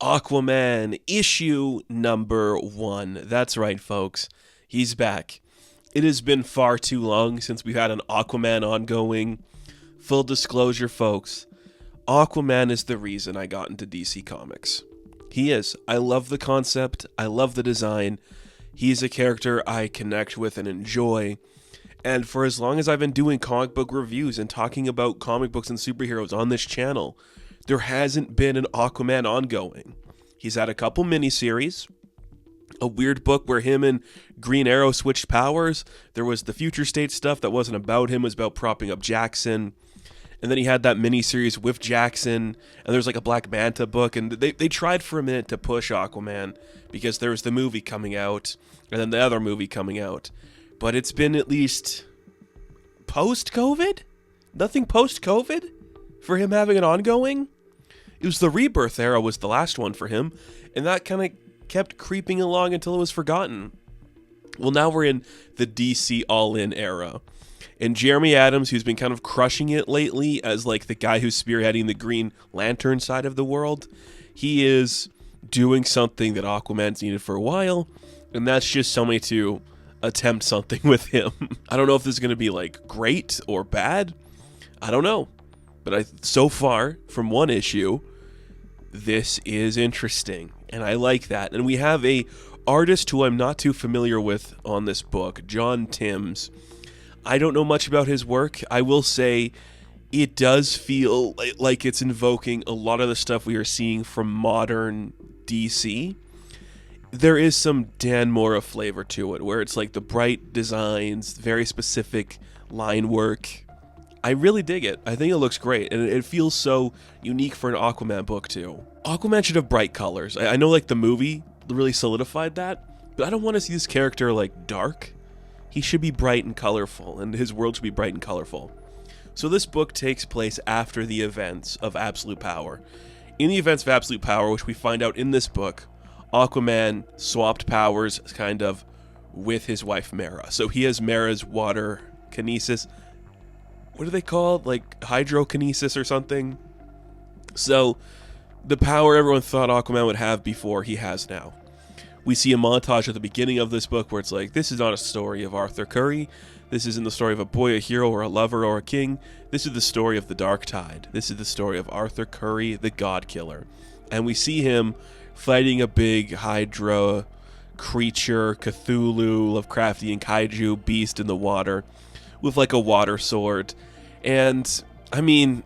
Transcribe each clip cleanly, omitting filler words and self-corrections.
Aquaman, issue number 1. That's right, folks. He's back. It has been far too long since we've had an Aquaman ongoing. Full disclosure, folks, Aquaman is the reason I got into DC Comics. He is. I love the concept. I love the design. He's a character I connect with and enjoy. And for as long as I've been doing comic book reviews and talking about comic books and superheroes on this channel, there hasn't been an Aquaman ongoing. He's had a couple miniseries, a weird book where him and Green Arrow switched powers. There was the Future State stuff that wasn't about him, it was about propping up Jackson. And then he had that miniseries with Jackson, and there's like a Black Manta book, and they tried for a minute to push Aquaman because there was the movie coming out, and then the other movie coming out. But it's been at least post-COVID? Nothing post-COVID for him having an ongoing? It was the Rebirth era was the last one for him, and that kind of kept creeping along until it was forgotten. Well, now we're in the DC All-In era. And Jeremy Adams, who's been kind of crushing it lately as like the guy who's spearheading the Green Lantern side of the world, he is doing something that Aquaman's needed for a while, and that's just somebody to attempt something with him. I don't know if this is going to be like great or bad. I don't know. But so far, from one issue, this is interesting, and I like that. And we have a artist who I'm not too familiar with on this book, John Timms. I don't know much about his work. I will say it does feel like it's invoking a lot of the stuff we are seeing from modern DC. There is some Dan Mora flavor to it, where it's like the bright designs, very specific line work. I really dig it. I think it looks great, and it feels so unique for an Aquaman book, too. Aquaman should have bright colors. I know, like, the movie really solidified that, but I don't want to see this character, like, dark. He should be bright and colorful, and his world should be bright and colorful. So this book takes place after the events of Absolute Power. In the events of Absolute Power, which we find out in this book, Aquaman swapped powers, kind of, with his wife, Mera. So he has Mera's water kinesis. What are they called? Like hydrokinesis or something? So the power everyone thought Aquaman would have before, he has now. We see a montage at the beginning of this book where it's like, this is not a story of Arthur Curry. This isn't the story of a boy, a hero, or a lover, or a king. This is the story of the Dark Tide. This is the story of Arthur Curry, the God Killer. And we see him fighting a big Hydra creature, Cthulhu, Lovecraftian kaiju beast in the water with like a water sword. And, I mean,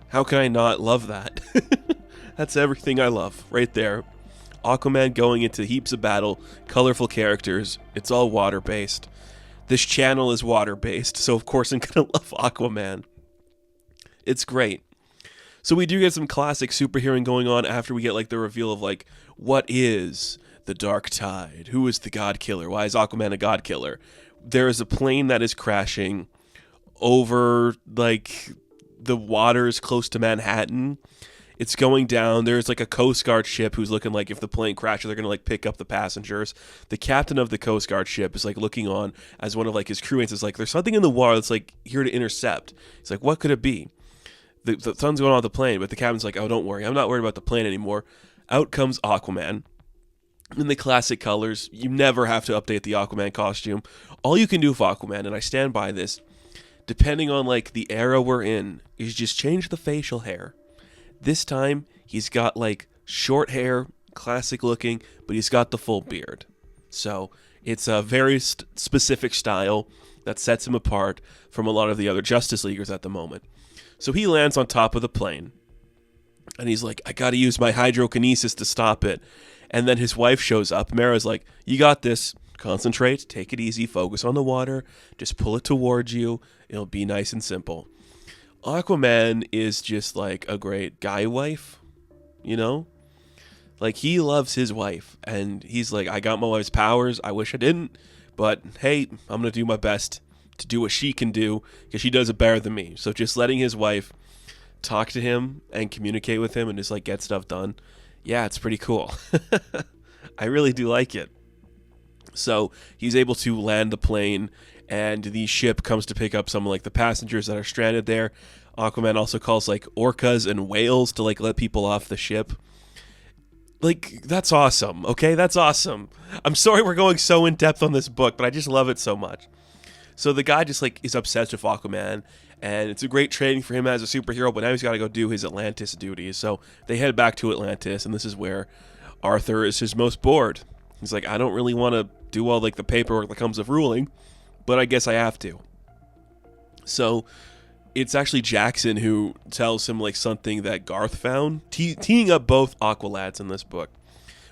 how can I not love that? That's everything I love, right there. Aquaman going into heaps of battle, colorful characters, it's all water-based. This channel is water-based, so of course I'm gonna love Aquaman. It's great. So we do get some classic superheroing going on after we get like the reveal of like, what is the Dark Tide? Who is the God Killer? Why is Aquaman a God Killer? There is a plane that is crashing over like the waters close to Manhattan. It's going down. There's like a Coast Guard ship who's looking like if the plane crashes, they're going to like pick up the passengers. The captain of the Coast Guard ship is like looking on as one of like his crewmates is like, there's something in the water that's like here to intercept. He's like, what could it be? The sun's going on the plane, but the captain's like, oh, don't worry. I'm not worried about the plane anymore. Out comes Aquaman. In the classic colors, you never have to update the Aquaman costume. All you can do with Aquaman, and I stand by this, depending on like the era we're in, is just change the facial hair. This time, he's got like short hair, classic looking, but he's got the full beard. So it's a very specific style that sets him apart from a lot of the other Justice Leaguers at the moment. So he lands on top of the plane, and he's like, I gotta use my hydrokinesis to stop it. And then his wife shows up. Mera's like, you got this. Concentrate, take it easy, focus on the water, just pull it towards you. It'll be nice and simple. Aquaman is just like a great guy wife, you know? Like, he loves his wife, and he's like, I got my wife's powers. I wish I didn't, but hey, I'm going to do my best to do what she can do, because she does it better than me. So just letting his wife talk to him and communicate with him and just like get stuff done, yeah, it's pretty cool. I really do like it. So he's able to land the plane, and the ship comes to pick up some of like the passengers that are stranded there. Aquaman also calls like orcas and whales to like let people off the ship. Like, that's awesome, okay? That's awesome. I'm sorry we're going so in depth on this book, but I just love it so much. So the guy just, like, is obsessed with Aquaman, and it's a great training for him as a superhero, but now he's got to go do his Atlantis duties. So they head back to Atlantis, and this is where Arthur is his most bored. He's like, I don't really want to do all, like, the paperwork that comes with ruling, but I guess I have to. So it's actually Jackson who tells him, like, something that Garth found, teeing up both Aqualads in this book.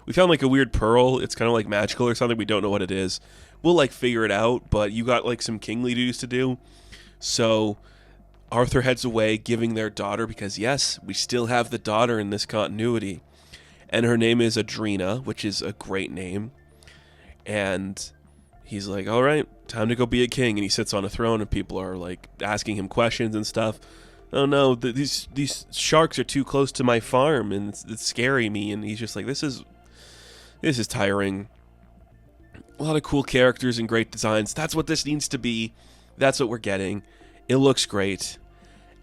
We found, like, a weird pearl. It's kind of, like, magical or something. We don't know what it is. We'll, like, figure it out, but you got, like, some kingly duties to do. So Arthur heads away, giving their daughter, because, yes, we still have the daughter in this continuity. And her name is Adrena, which is a great name. And he's like, all right, time to go be a king. And he sits on a throne, and people are, like, asking him questions and stuff. Oh, no, these sharks are too close to my farm, and it's scaring me. And he's just like, this is tiring. A lot of cool characters and great designs. That's what this needs to be. That's what we're getting. It looks great.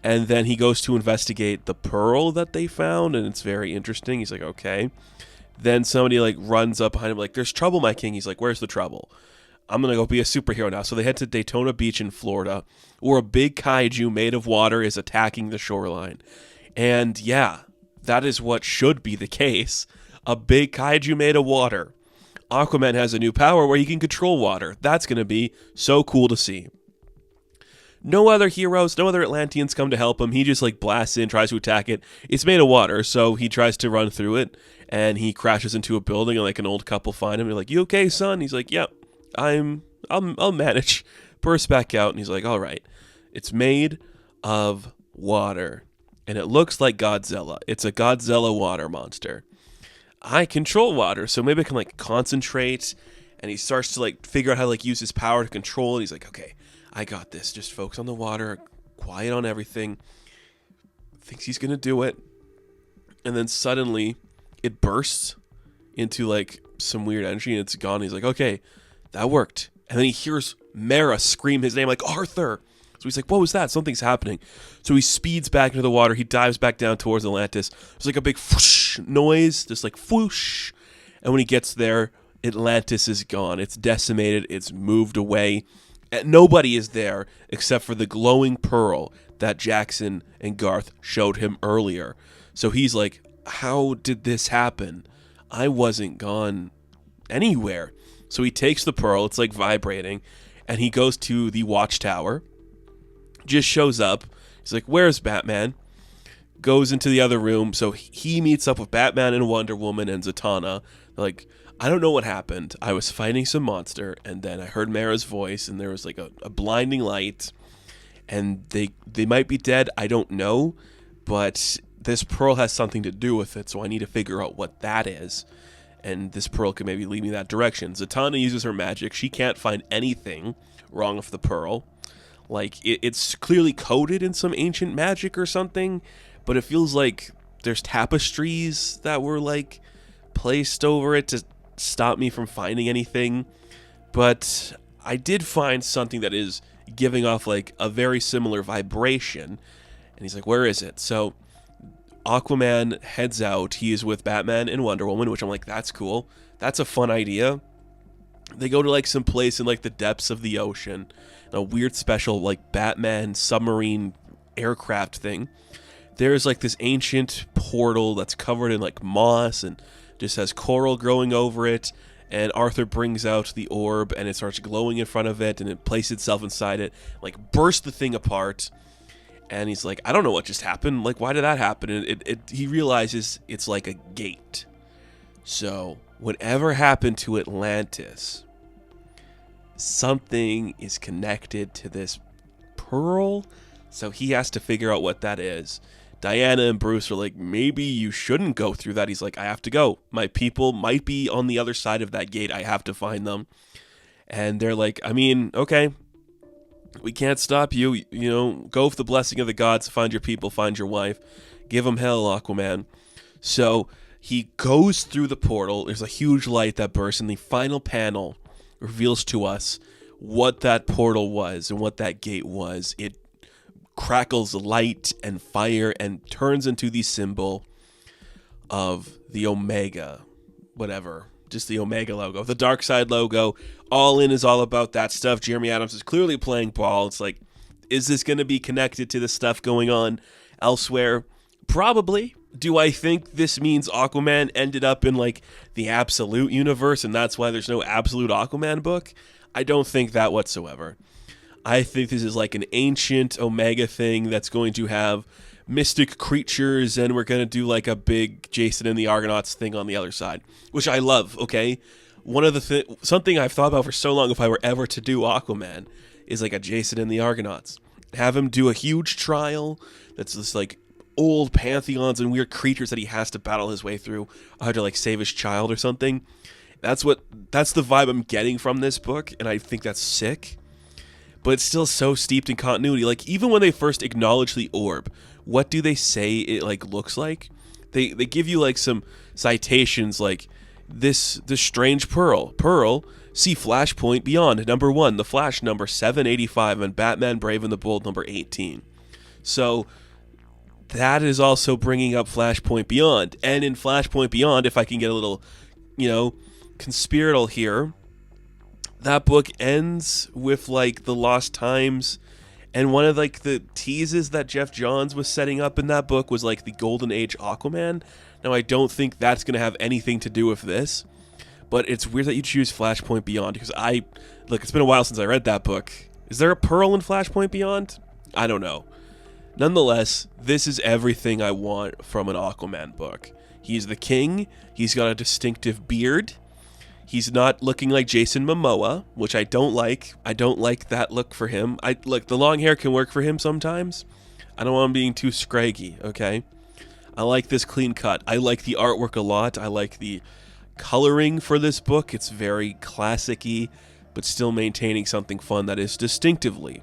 And then he goes to investigate the pearl that they found, and it's very interesting. He's like, okay. Then somebody, like, runs up behind him, like, there's trouble, my king. He's like, where's the trouble? I'm going to go be a superhero now. So they head to Daytona Beach in Florida, where a big kaiju made of water is attacking the shoreline. And yeah, that is what should be the case. A big kaiju made of water. Aquaman has a new power where he can control water. That's going to be so cool to see. No other heroes, no other Atlanteans come to help him. He just, like, blasts in, tries to attack it. It's made of water, so he tries to run through it, and he crashes into a building, and, like, an old couple find him. They're like, you okay, son? He's like, yep, I'll manage. Bursts back out, and he's like, all right. It's made of water, and it looks like Godzilla. It's a Godzilla water monster. I control water, so maybe I can, like, concentrate. And he starts to, like, figure out how to, like, use his power to control it. He's like, okay, I got this. Just focus on the water, quiet on everything. Thinks he's gonna do it. And then suddenly it bursts into, like, some weird energy, and it's gone. He's like, okay, that worked. And then he hears Mara scream his name, like, Arthur. So he's like, what was that? Something's happening. So he speeds back into the water. He dives back down towards Atlantis. There's, like, a big whoosh noise, just like whoosh. And when he gets there, Atlantis is gone. It's decimated. It's moved away. And nobody is there except for the glowing pearl that Jackson and Garth showed him earlier. So he's like, how did this happen? I wasn't gone anywhere. So he takes the pearl. It's, like, vibrating. And he goes to the watchtower. Just shows up. He's like, where's Batman? Goes into the other room. So he meets up with Batman and Wonder Woman and Zatanna. They're like, I don't know what happened. I was fighting some monster, and then I heard Mara's voice, and there was, like, a blinding light, and they might be dead. I don't know, but this pearl has something to do with it, so I need to figure out what that is. And this pearl could maybe lead me that direction. Zatanna uses her magic. She can't find anything wrong with the pearl. Like, it's clearly coded in some ancient magic or something, but it feels like there's tapestries that were, like, placed over it to stop me from finding anything. But I did find something that is giving off, like, a very similar vibration. And he's like, where is it? So Aquaman heads out. He is with Batman and Wonder Woman, which I'm like, that's cool. That's a fun idea. They go to, like, some place in, like, the depths of the ocean. A weird special, like, Batman submarine aircraft thing. There's, like, this ancient portal that's covered in, like, moss and just has coral growing over it. And Arthur brings out the orb, and it starts glowing in front of it, and it places itself inside it, like, bursts the thing apart. And he's like, I don't know what just happened. Like, why did that happen? And he realizes it's like a gate. So whatever happened to Atlantis, something is connected to this pearl. So he has to figure out what that is. Diana and Bruce are like, maybe you shouldn't go through that. He's like, I have to go. My people might be on the other side of that gate. I have to find them. And they're like, I mean, okay, we can't stop you. You know, go with the blessing of the gods. Find your people. Find your wife. Give them hell, Aquaman. So he goes through the portal. There's a huge light that bursts. And the final panel reveals to us what that portal was and what that gate was. It crackles light and fire and turns into the symbol of the Omega, whatever, just the Omega logo, the Dark Side logo. All In is all about that stuff. Jeremy Adams is clearly playing ball. It's like, is this going to be connected to the stuff going on elsewhere? Probably. Do I think this means Aquaman ended up in like the Absolute universe and that's why there's no Absolute Aquaman book? I don't think that whatsoever. I think this is like an ancient Omega thing that's going to have mystic creatures, and we're going to do like a big Jason and the Argonauts thing on the other side, which I love, okay? One of the something I've thought about for so long, if I were ever to do Aquaman, is like a Jason and the Argonauts. Have him do a huge trial that's this like old pantheons and weird creatures that he has to battle his way through, to like save his child or something. That's the vibe I'm getting from this book, and I think that's sick. But it's still so steeped in continuity. Like, even when they first acknowledge the orb, what do they say it like looks like? They give you like some citations like this strange pearl, see Flashpoint Beyond #1, The Flash number 785, and Batman Brave and the Bold number 18. So that is also bringing up Flashpoint Beyond. And in Flashpoint Beyond, if I can get a little, conspiratorial here, that book ends with like the Lost Times, and one of like the teases that Jeff Johns was setting up in that book was like the Golden Age Aquaman. Now I don't think that's going to have anything to do with this, but it's weird that you choose Flashpoint Beyond, because it's been a while since I read that book. Is there a pearl in Flashpoint Beyond? I don't know. Nonetheless, this is everything I want from an Aquaman book. He's the king. He's got a distinctive beard. He's not looking like Jason Momoa, which I don't like. I don't like that look for him. The long hair can work for him sometimes. I don't want him being too scraggy, okay? I like this clean cut. I like the artwork a lot. I like the coloring for this book. It's very classic-y, but still maintaining something fun that is distinctively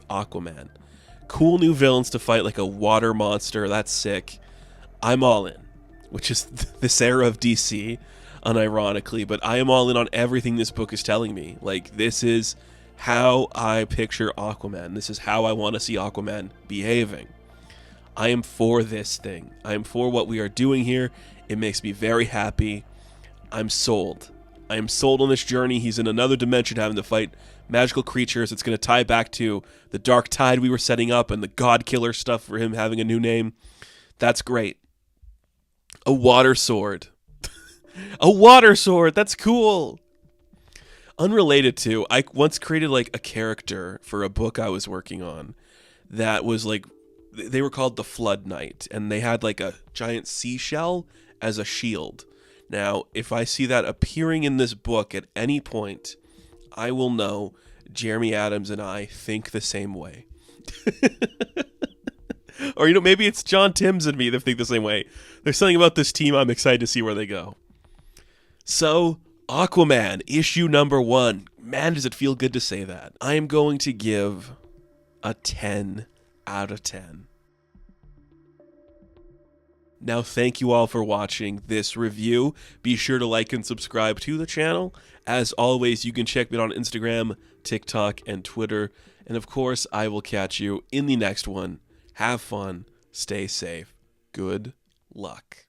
Aquaman. Cool new villains to fight, like a water monster. That's sick. I'm all in, which is this era of DC, unironically, but I am all in on everything this book is telling me. Like, this is how I picture Aquaman. This is how I want to see Aquaman behaving. I am for this thing. I am for what we are doing here. It makes me very happy. I'm sold. I am sold on this journey. He's in another dimension having to fight magical creatures. It's going to tie back to the Dark Tide we were setting up and the God Killer stuff for him having a new name. That's great. A water sword. A water sword. That's cool. Unrelated to, I once created like a character for a book I was working on that was like, they were called the Flood Knight, and they had like a giant seashell as a shield. Now, if I see that appearing in this book at any point, I will know Jeremy Adams and I think the same way. Or, maybe it's John Timms and me that think the same way. There's something about this team I'm excited to see where they go. So, Aquaman, issue #1. Man, does it feel good to say that. I am going to give a 10 out of 10. Now, thank you all for watching this review. Be sure to like and subscribe to the channel. As always, you can check me out on Instagram, TikTok, and Twitter. And of course, I will catch you in the next one. Have fun. Stay safe. Good luck.